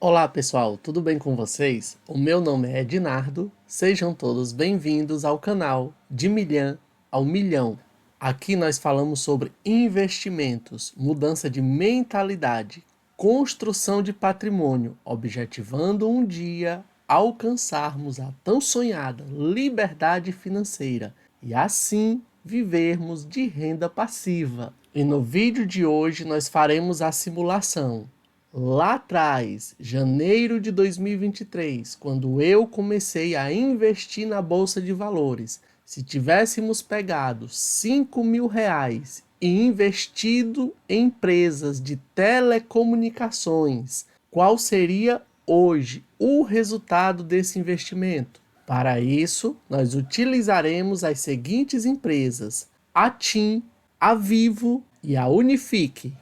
Olá pessoal, tudo bem com vocês? O meu nome é Ednardo, sejam todos bem-vindos ao canal De Milhão ao Milhão. Aqui nós falamos sobre investimentos, mudança de mentalidade, construção de patrimônio, objetivando um dia alcançarmos a tão sonhada liberdade financeira e assim vivermos de renda passiva. E no vídeo de hoje nós faremos a simulação. Lá atrás, janeiro de 2023, quando eu comecei a investir na Bolsa de Valores, se tivéssemos pegado R$ 5.000 e investido em empresas de telecomunicações, qual seria hoje o resultado desse investimento? Para isso, nós utilizaremos as seguintes empresas: a TIM, a Vivo e a Unifique.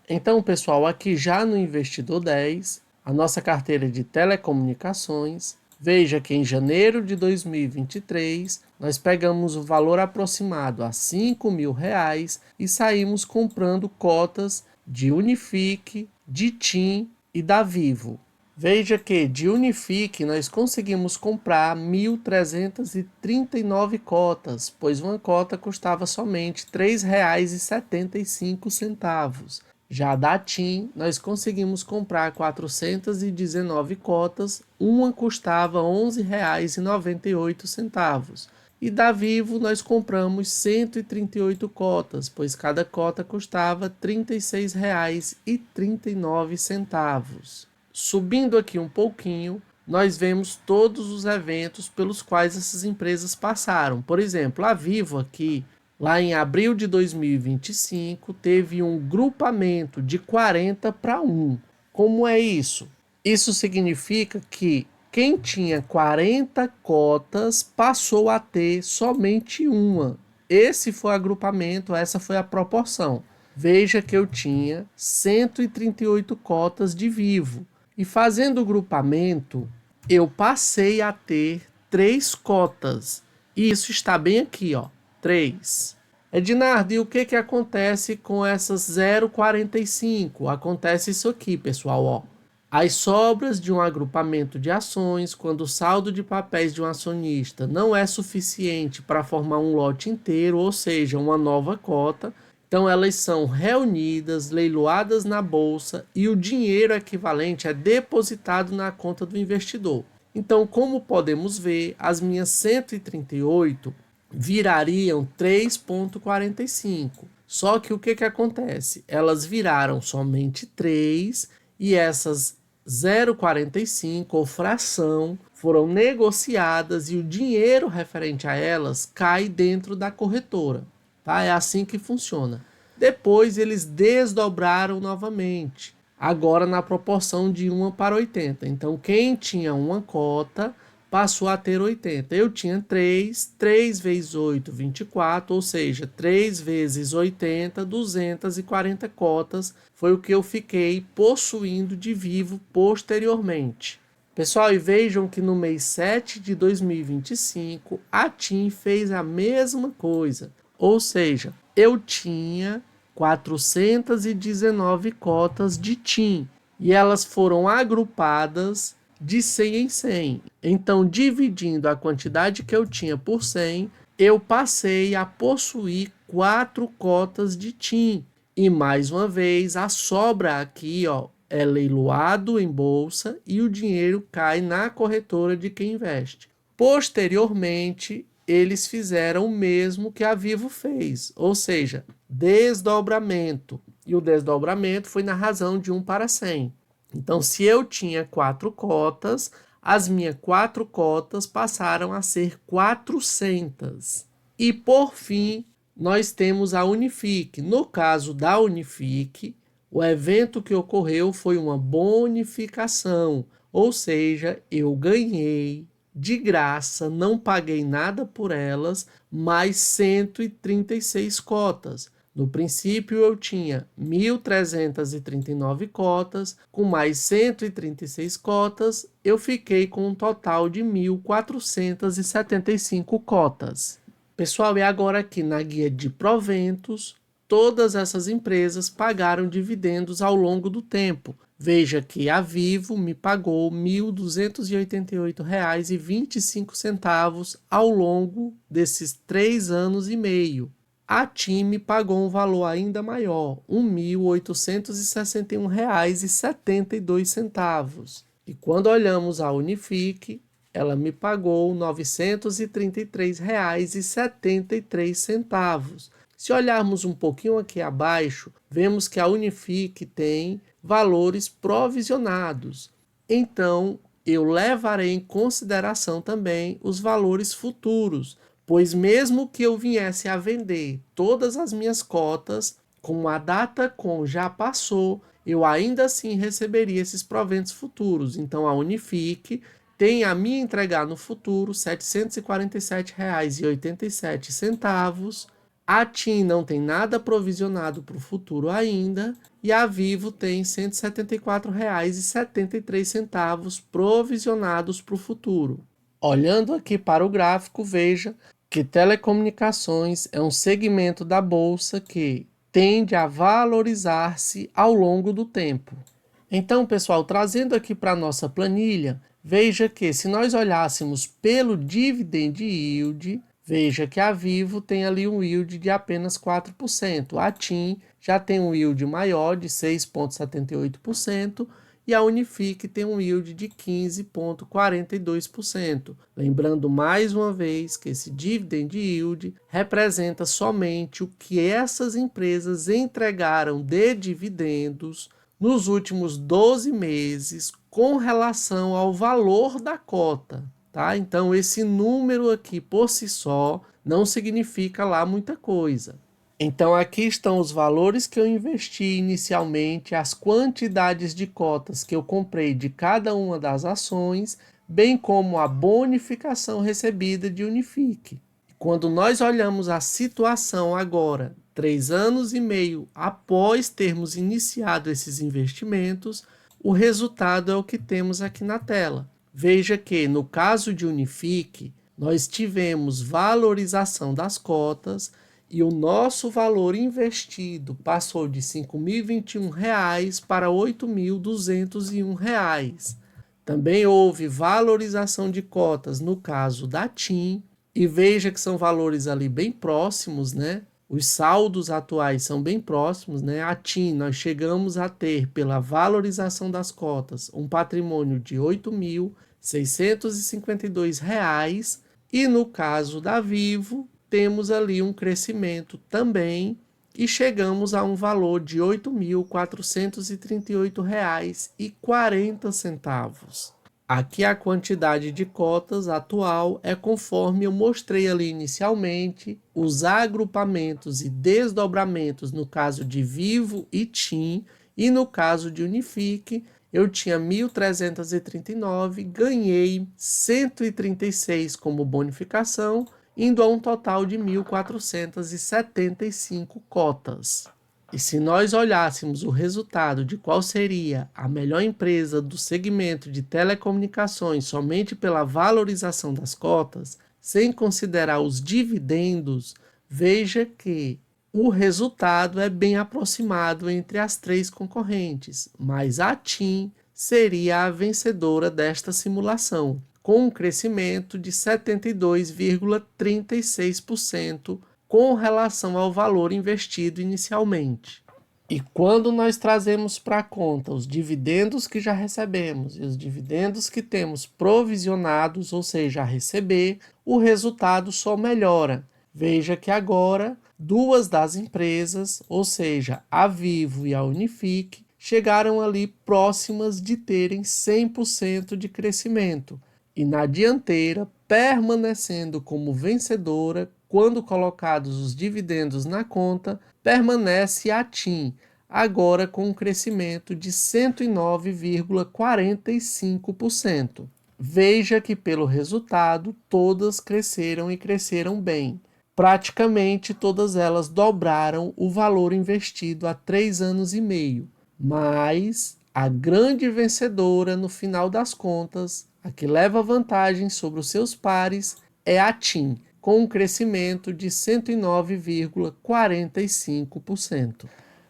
Então, pessoal, aqui já no Investidor 10, a nossa carteira de telecomunicações, veja que em janeiro de 2023, nós pegamos o valor aproximado a R$ 5.000 e saímos comprando cotas de Unifique, de TIM e da Vivo. Veja que de Unifique nós conseguimos comprar 1.339 cotas, pois uma cota custava somente R$ 3,75. Já da TIM, nós conseguimos comprar 419 cotas, uma custava R$ 11,98. E da Vivo nós compramos 138 cotas, pois cada cota custava R$ 36,39. Subindo aqui um pouquinho, nós vemos todos os eventos pelos quais essas empresas passaram. Por exemplo, a Vivo aqui, lá em abril de 2025, teve um grupamento de 40 para 1. Como é isso? Isso significa que quem tinha 40 cotas passou a ter somente uma. Esse foi o agrupamento, essa foi a proporção. Veja que eu tinha 138 cotas de Vivo. E fazendo o grupamento, eu passei a ter 3 cotas. E isso está bem aqui, ó, 3. Ednardo, e o que acontece com essas 0,45? Acontece isso aqui, pessoal, ó. As sobras de um agrupamento de ações, quando o saldo de papéis de um acionista não é suficiente para formar um lote inteiro, ou seja, uma nova cota, então elas são reunidas, leiloadas na bolsa e o dinheiro equivalente é depositado na conta do investidor. Então, como podemos ver, as minhas 138 virariam 3,45. Só que o que acontece? Elas viraram somente 3 e essas 0,45 ou fração foram negociadas e o dinheiro referente a elas cai dentro da corretora. Tá? É assim que funciona. Depois eles desdobraram novamente, agora na proporção de 1 para 80. Então quem tinha uma cota passou a ter 80. Eu tinha 3 vezes 8, 24, ou seja, 3 vezes 80, 240 cotas. Foi o que eu fiquei possuindo de Vivo posteriormente. Pessoal, e vejam que no mês 7 de 2025, a TIM fez a mesma coisa. Ou seja, eu tinha 419 cotas de TIM e elas foram agrupadas de 100 em 100. Então, dividindo a quantidade que eu tinha por 100, eu passei a possuir 4 cotas de TIM. E mais uma vez, a sobra aqui, ó, é leiloado em bolsa e o dinheiro cai na corretora de quem investe. Posteriormente, eles fizeram o mesmo que a Vivo fez, ou seja, desdobramento. E o desdobramento foi na razão de 1 para 100. Então, se eu tinha 4 cotas, as minhas 4 cotas passaram a ser 400. E, por fim, nós temos a Unifique. No caso da Unifique, o evento que ocorreu foi uma bonificação, ou seja, eu ganhei de graça, não paguei nada por elas, mais 136 cotas. No princípio eu tinha 1.339 cotas, com mais 136 cotas, eu fiquei com um total de 1.475 cotas. Pessoal, e agora aqui na guia de proventos, todas essas empresas pagaram dividendos ao longo do tempo. Veja que a Vivo me pagou R$ 1.288,25 ao longo desses 3 anos e meio. A TIM me pagou um valor ainda maior, R$ 1.861,72. E quando olhamos a Unifique, ela me pagou R$ 933,73. Se olharmos um pouquinho aqui abaixo, vemos que a Unifique tem valores provisionados. Então, eu levarei em consideração também os valores futuros, pois mesmo que eu viesse a vender todas as minhas cotas, como a data com já passou, eu ainda assim receberia esses proventos futuros. Então, a Unifique tem a me entregar no futuro R$ 747,87. A TIM não tem nada provisionado para o futuro ainda. E a Vivo tem R$ 174,73 provisionados para o futuro. Olhando aqui para o gráfico, veja que telecomunicações é um segmento da bolsa que tende a valorizar-se ao longo do tempo. Então, pessoal, trazendo aqui para a nossa planilha, veja que se nós olhássemos pelo dividend yield, veja que a Vivo tem ali um yield de apenas 4%, a TIM já tem um yield maior de 6,78% e a Unifique tem um yield de 15,42%. Lembrando mais uma vez que esse dividend yield representa somente o que essas empresas entregaram de dividendos nos últimos 12 meses com relação ao valor da cota. Tá? Então, esse número aqui por si só não significa lá muita coisa. Então, aqui estão os valores que eu investi inicialmente, as quantidades de cotas que eu comprei de cada uma das ações, bem como a bonificação recebida de Unifique. Quando nós olhamos a situação agora, 3 anos e meio após termos iniciado esses investimentos, o resultado é o que temos aqui na tela. Veja que, no caso de Unifique, nós tivemos valorização das cotas e o nosso valor investido passou de R$ 5.021 para R$ 8.201. Também houve valorização de cotas no caso da TIM, e veja que são valores ali bem próximos, né? Os saldos atuais são bem próximos, né? A TIM, nós chegamos a ter, pela valorização das cotas, um patrimônio de R$ 8.652, e no caso da Vivo, temos ali um crescimento também e chegamos a um valor de R$ 8.438,40. Aqui a quantidade de cotas atual é conforme eu mostrei ali inicialmente, os agrupamentos e desdobramentos no caso de Vivo e TIM, e no caso de Unifique, eu tinha 1.339, ganhei 136 como bonificação, indo a um total de 1.475 cotas. E se nós olhássemos o resultado de qual seria a melhor empresa do segmento de telecomunicações somente pela valorização das cotas, sem considerar os dividendos, veja que o resultado é bem aproximado entre as 3 concorrentes, mas a TIM seria a vencedora desta simulação, com um crescimento de 72,36% com relação ao valor investido inicialmente. E quando nós trazemos para a conta os dividendos que já recebemos e os dividendos que temos provisionados, ou seja, a receber, o resultado só melhora. Veja que agora 2 das empresas, ou seja, a Vivo e a Unifique, chegaram ali próximas de terem 100% de crescimento. E na dianteira, permanecendo como vencedora, quando colocados os dividendos na conta, permanece a TIM, agora com um crescimento de 109,45%. Veja que pelo resultado, todas cresceram e cresceram bem. Praticamente todas elas dobraram o valor investido há 3 anos e meio. Mas a grande vencedora, no final das contas, a que leva vantagem sobre os seus pares, é a TIM, com um crescimento de 109,45%.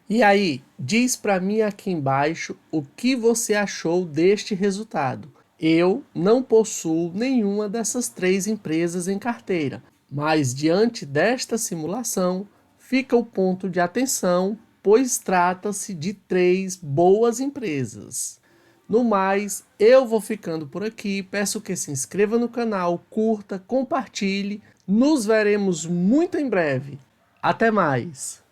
E aí, diz para mim aqui embaixo o que você achou deste resultado. Eu não possuo nenhuma dessas 3 empresas em carteira, mas diante desta simulação, fica o ponto de atenção, pois trata-se de 3 boas empresas. No mais, eu vou ficando por aqui, peço que se inscreva no canal, curta, compartilhe, nos veremos muito em breve. Até mais!